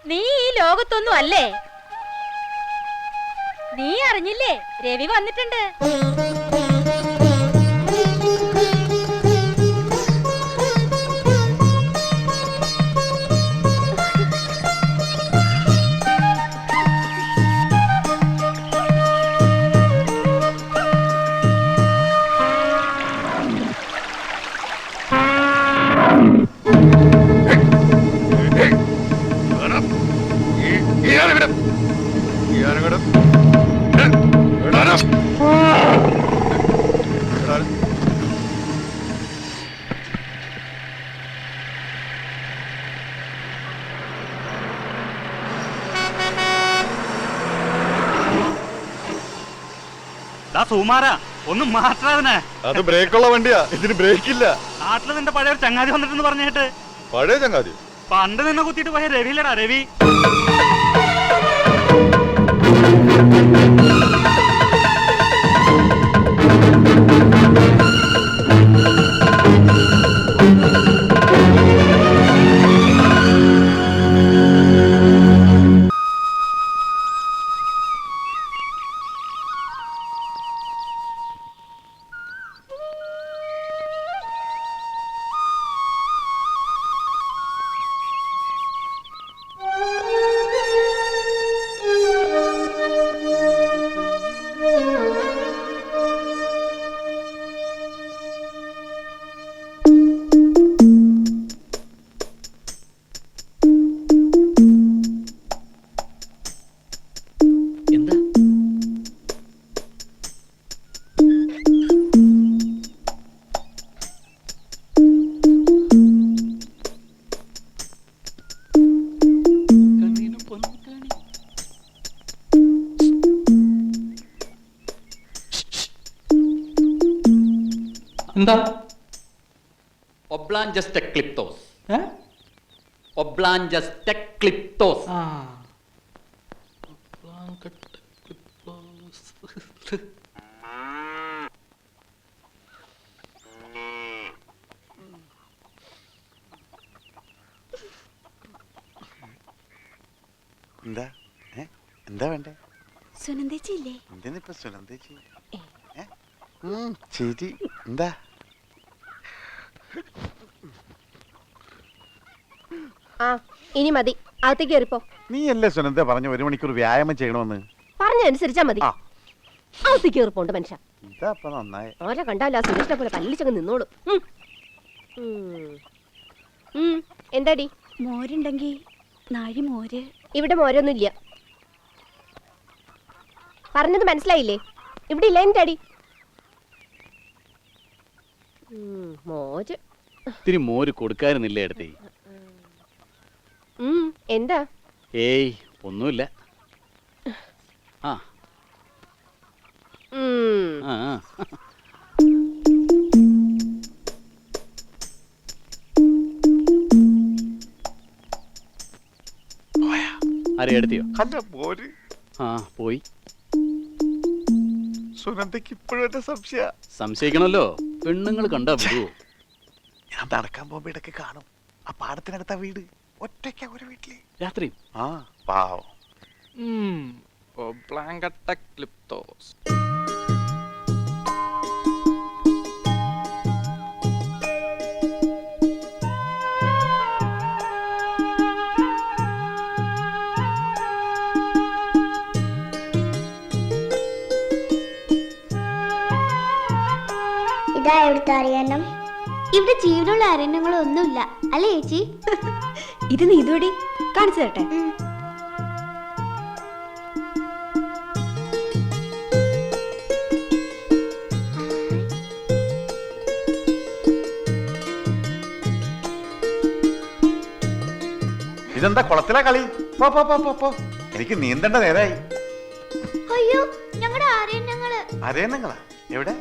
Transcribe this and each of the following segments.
നീ ഈ ലോകത്തൊന്നും അല്ലേ? നീ അറിഞ്ഞില്ലേ രവി വന്നിട്ടുണ്ട്? സുമാരാ ഒന്ന് മാറ്റാതിനെ. അത് ബ്രേക്കുള്ള വണ്ടിയാ, ഇതിന് ബ്രേക്ക് ഇല്ല. നാട്ടില് നിന്റെ പഴയ ഒരു ചങ്ങാതി വന്നിട്ടെന്ന് പറഞ്ഞിട്ട്. പഴയ ചങ്ങാതി? പണ്ട് നിന്നെ കുത്തിയിട്ട് പോയ രവിയിലടാ രവി. എന്താ? ഒബ്ലാഞ്ചസ് ടെക്ലിപ്തോസ്. ഒബ്ലാഞ്ചസ് ടെക്ലിപ്തോസ്. എന്താ എന്താ വേണ്ടേ? സുനന്ദേച്ചി ഇല്ലേ? എന്തിനിപ്പോ സുനന്ദേച്ചി? ശരി, എന്താ? ഇനി മതി, അകത്തേക്ക് കയറിപ്പോ. നീ അല്ലേ സുനന്ദ പറഞ്ഞു 1 മണിക്കൂർ വ്യായാമം ചെയ്യണമെന്ന്? പറഞ്ഞനുസരിച്ചാ മതി. അകത്തേക്ക് കയറിപ്പോണ്ട് മനുഷ്യ. ഇതാ നന്നായി. ആരെ കണ്ടാലും ആ സുരേഷിനെ പോലെ കല്ലിച്ചങ്ങ് നിന്നോളൂ. എന്താടി? മോരുണ്ടെങ്കി നാഴി മോര്. ഇവിടെ മോരൊന്നുമില്ല. പറഞ്ഞത് മനസ്സിലായില്ലേ? ഇവിടെ ഇല്ല. എന്താടി മോര്? ഇത്തിരി മോര് കൊടുക്കാറുന്നില്ലേ അടുത്തേ? എന്താ? ഏയ് ഒന്നുമില്ല. ആ ആരെടുത്തിയോ? അല്ല മോര്. ആ പോയി. സുനന്ദക്ക് ഇപ്പോഴും എന്റെ സംശയിക്കണല്ലോ, പെണ്ണുങ്ങൾ കണ്ടാ വിടുവോ? ഞാൻ നടക്കാൻ പോകുമ്പോ ഇടയ്ക്ക് കാണും. ആ പാടത്തിനടുത്ത വീട് ഒറ്റയ്ക്കാ ഒരു വീട്ടില് രാത്രി. ആ പാവം. ഇതാ ഇവിടുത്തെ അരയന്നം. ഇവിടെ ജീവനുള്ള അരണ്യങ്ങളൊന്നുമില്ല അല്ലേ ചേച്ചി? ഇത് നീ ഇതുവടി കാണിച്ചു തരട്ടെ. ഇതെന്താ കുളത്തിലെ കളി? പോ പോ പോ പോ. എനിക്ക് നീന്തേണ്ട നേരായി. അയ്യോ, ഞങ്ങളുടെ അരയന്നങ്ങള്. അരയന്നങ്ങളാ? എവിടെ?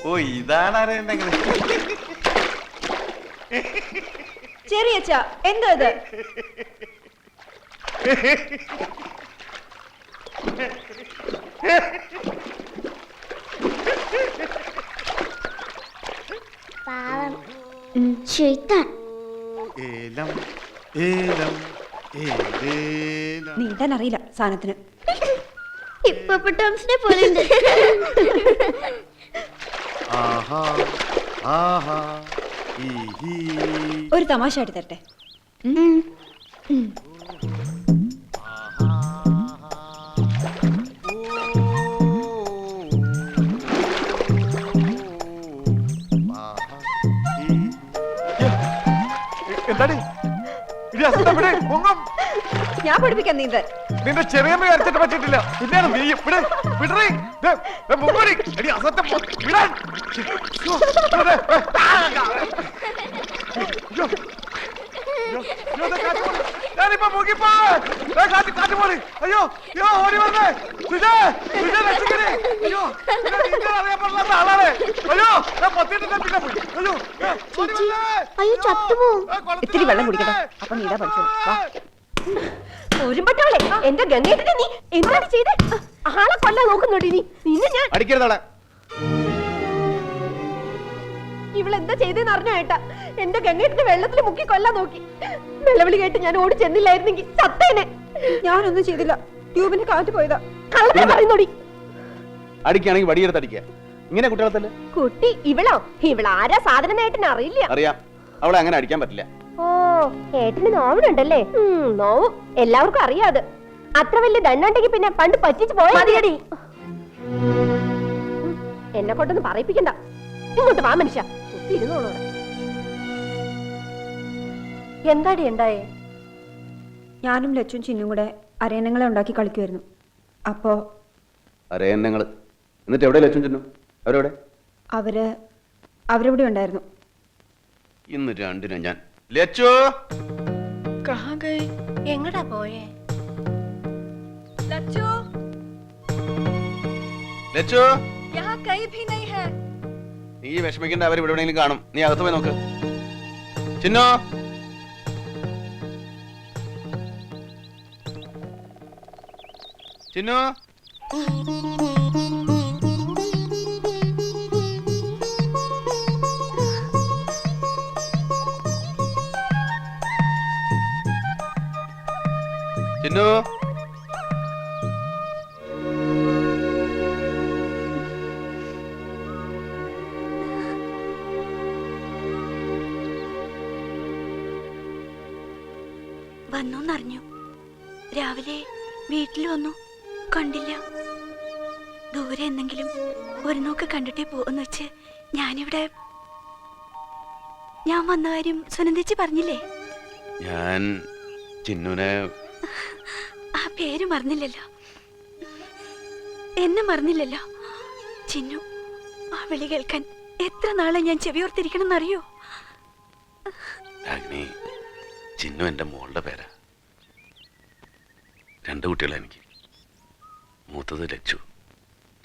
ഓ, ഇതാണ് അരയന്നങ്ങൾ. ചെറിയച്ച, എന്താ ഇത്? പാവം ശൈത്താൻ. ഏലം ഏലം നീട്ടാൻ അറിയില്ല സാധനത്തിന്. ഹിപ്പോപ്പൊട്ടാമസിനെ പോലെ ഉണ്ട്. ഒരു തമാശ ആയിട്ട് തരട്ടെ. എന്താടി ഞാൻ പഠിപ്പിക്കാൻ നീന്താൻ. നിന്റെ ചെറിയമ്മ അരച്ചിട്ട് പറ്റിയിട്ടില്ല. പിന്നെയാണ് നീ ഞാനിപ്പോ മുങ്ങിപ്പോ കാറ്റ് പോണി. അയ്യോ അയ്യോ ഓടി വന്നേ. അയ്യോ അറിയപ്പെടാത്ത ആളാണ്. അയ്യോ ഞാൻ പത്തിട്ട് പിന്നെ പോയി. അയ്യോ അയ്യോ ചത്തുപോകും. ഇത്തിരി വെള്ളം കുടിക്കട്ടെ, അപ്പൊ നീടാ പഠിച്ചോളൂ. വാ. ഒരുമ്പട്ടോളെ എന്റെ ഗംഗേട്ടനെ നീ എന്താണ് ചെയ്തേ? ആളെ കൊല്ലാൻ നോക്കുന്നുണ്ട് നീ. നിന്നെ ഞാൻ അടിക്കരുതാളെ. ഇവളെന്താ ചെയ്തെന്ന് അറിഞ്ഞോ ഏട്ടാ? എന്റെ ഗംഗേട്ടനെ വെള്ളത്തിൽ മുക്കി കൊല്ലാൻ നോക്കി. നിലവിളി കേട്ട് ഞാൻ ഓടി ചെന്നില്ലായിരുന്നെങ്കിൽ ചത്തേനെ. ഞാനൊന്നും ചെയ്തില്ല, ട്യൂബിന് കാറ്റ് പോയതാ. കള്ളത്തിനെ പറയുന്നോടി. അടിക്കുകയാണെങ്കിൽ വടിയെടുത്ത് അടിക്കുക. ഇങ്ങനെ കുട്ടികളെ തന്നെ കുട്ടി ഇവളോ? ഇവളാരാ സാധനം ഏട്ടന് അറിയില്ല. അറിയാം, അവളെ അങ്ങനെ അടിക്കാൻ പറ്റില്ല. ഓ ഏട്ടന് നോവിനുണ്ടല്ലേ? നോവും എല്ലാവർക്കും അറിയാത്. അത്ര വലിയ ദണ്ണുണ്ടെങ്കിൽ പിന്നെ പണ്ട് പറ്റിച്ചു പോയാടി. എന്നെ കൊണ്ടൊന്നും പറയിപ്പിക്കണ്ട. ഇങ്ങോട്ട് വാ മനുഷ്യ. ഇരുന്നോളൂ. എന്താടി ഉണ്ടായേ? ഞാനും ലച്ചും ചിന്നും കൂടെ അരയണങ്ങളെ ഉണ്ടാക്കി കളിക്കുമായിരുന്നു. അപ്പോ അരയന്നങ്ങള്. എന്നിട്ട് എവിടെ ലച്ചും ചെന്നു? അവരെവിടെ? അവരിവിടെ ഉണ്ടായിരുന്നു. ഇന്ന് രണ്ടിനും ഞാൻ ലച്ചു എങ്ങടാ പോയേ? ലച്ചു നീ വിഷമിക്കണ്ട, അവർ ഇവിടെ എവിടെയെങ്കിലും കാണും. നീ അകത്ത് പോയി നോക്ക്. ചിന്നോ ചിന്നു ചിന്നു വന്നോന്നറിഞ്ഞു. രാവിലെ വീട്ടിൽ വന്നു, കണ്ടില്ല. ദൂരെ എന്തെങ്കിലും ഒരു നോക്ക് കണ്ടിട്ടേ പോകുന്ന വെച്ച് ഞാൻ വന്ന കാര്യം സുനന്ദേച്ചി പറഞ്ഞില്ലേ? ഞാൻ ചിന്നുനെ ആ പേര് മറന്നില്ലല്ലോ, എന്നെ മറന്നില്ലല്ലോ. ചിന്നു, ആ വിളി കേൾക്കാൻ എത്ര നാളെ ഞാൻ ചെവിയോർത്തിരിക്കണം എന്നറിയോ? രാഗിണി, ചിന്നു എൻ്റെ മോളുടെ പേരാ. 2 കുട്ടികളാ എനിക്ക്. മൂത്തത് ലച്ചു,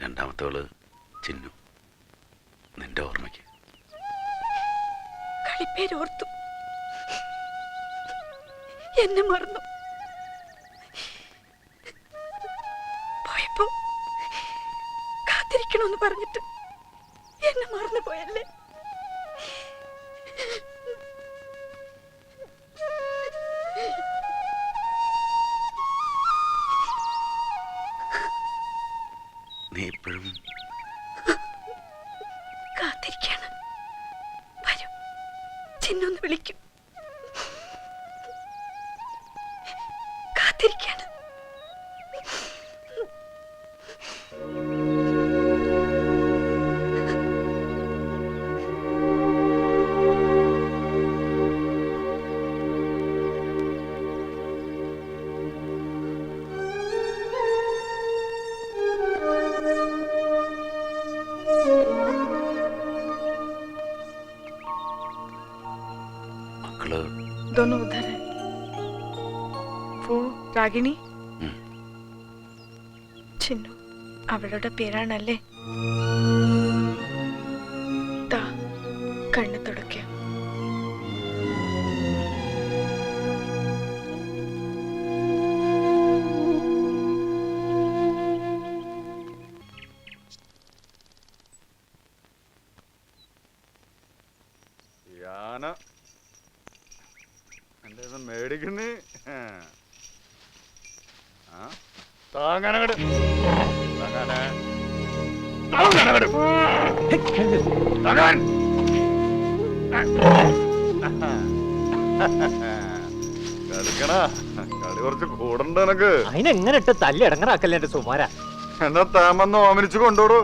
രണ്ടാമത്തവള് ചിന്നു. നിന്റെ ഓർമ്മയ്ക്ക്. കളിപ്പേരോർത്തു, എന്നെ മറന്നു. പോയപ്പോ കാത്തിരിക്കണമെന്ന് പറഞ്ഞിട്ട് എന്നെ മറന്നു പോയല്ലേ. നീ ഇപ്പോഴും കാത്തിരിക്കാണ്. വരും, ചിന്നൊന്ന് വിളിക്കും. കാത്തിരിക്കാണ്. മക്കള് दोनों उधर है। वो രാഗിണി ചിന്നു അവളുടെ പേരാണല്ലേ? ദാ കണ്ണു തുടയ്ക്ക. മേടിക്കുന്നേ താങ്ങാനങ്ങട് കളിക്കണ കളി കുറച്ച് കൂടണ്ട എനക്ക് അതിനെങ്ങനെ ഇട്ട് തല്ലി ഇടങ്ങറാക്കല്ലേ എന്റെ സുമാര എന്നാ താമെന്ന് ഓമനിച്ച് കൊണ്ടോടൂ